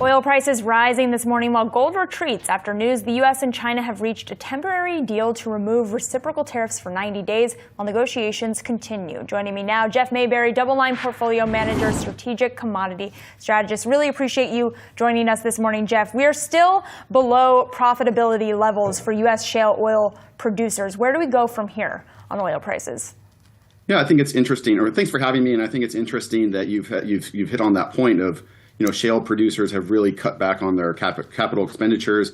Oil prices rising this morning while gold retreats after news the U.S. and China have reached a temporary deal to remove reciprocal tariffs for 90 days while negotiations continue. Joining me now, Jeff Mayberry, DoubleLine Portfolio Manager, Strategic Commodity Strategist. Really appreciate you joining us this morning, Jeff. We are still below profitability levels for U.S. shale oil producers. Where do we go from here on oil prices? Yeah, I think it's interesting, or thanks for having me. And I think it's interesting that you've hit on that point of, shale producers have really cut back on their capital expenditures,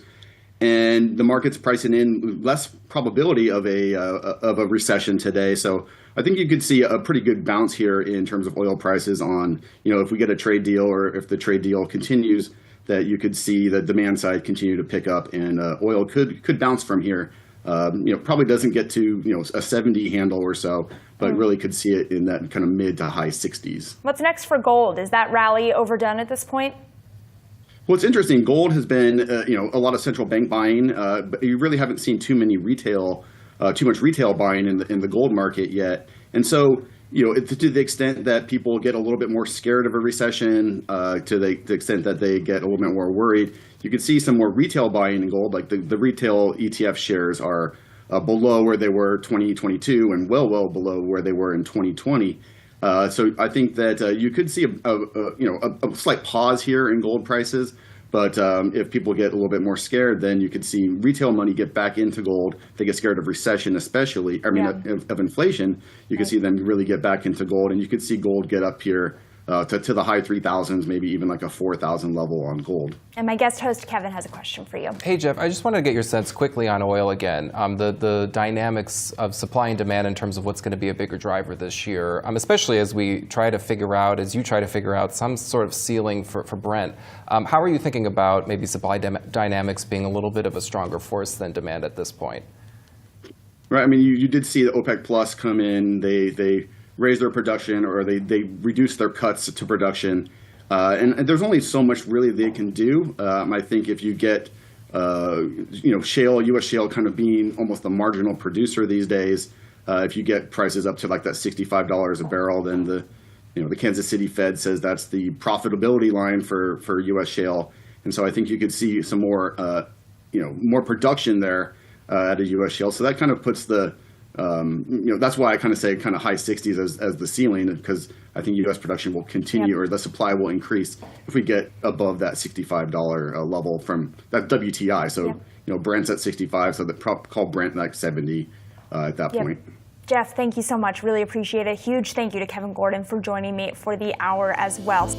and the market's pricing in less probability of a recession today. So I think you could see a pretty good bounce here in terms of oil prices on, if we get a trade deal or if the trade deal continues, that you could see the demand side continue to pick up, and oil could bounce from here. Probably doesn't get to a 70 handle or so, but really could see it in that kind of mid to high 60s. What's next for gold? Is that rally overdone at this point? Well, it's interesting. Gold has been a lot of central bank buying, but you really haven't seen too much retail buying in the gold market yet. And so to the extent that people get a little bit more scared of a recession, to the extent that they get a little bit more worried, you could see some more retail buying in gold. Like the retail ETF shares are below where they were 2022 and well below where they were in 2020. So I think that you could see a slight pause here in gold prices. But if people get a little bit more scared, then you could see retail money get back into gold. They get scared of recession, especially, of inflation. You could see them really get back into gold, and you could see gold get up here to the high 3,000s, maybe even like a 4,000 level on gold. And my guest host, Kevin, has a question for you. Hey, Jeff, I just wanted to get your sense quickly on oil again. The dynamics of supply and demand in terms of what's going to be a bigger driver this year, especially as you try to figure out some sort of ceiling for Brent. How are you thinking about maybe supply dynamics being a little bit of a stronger force than demand at this point? Right. I mean, you did see the OPEC Plus come in. They raise their production, or they reduce their cuts to production. And there's only so much really they can do. I think if you get, shale, U.S. shale kind of being almost the marginal producer these days, if you get prices up to like that $65 a barrel, then the Kansas City Fed says that's the profitability line for U.S. shale. And so I think you could see some more, more production there at a U.S. shale. So that kind of puts that's why I kind of say kind of high 60s as the ceiling, because I think U.S. production will continue, or the supply will increase if we get above that $65 level from that WTI. So, Brent's at 65, so call Brent like 70 at that point. Jeff, thank you so much. Really appreciate it. Huge thank you to Kevin Gordon for joining me for the hour as well.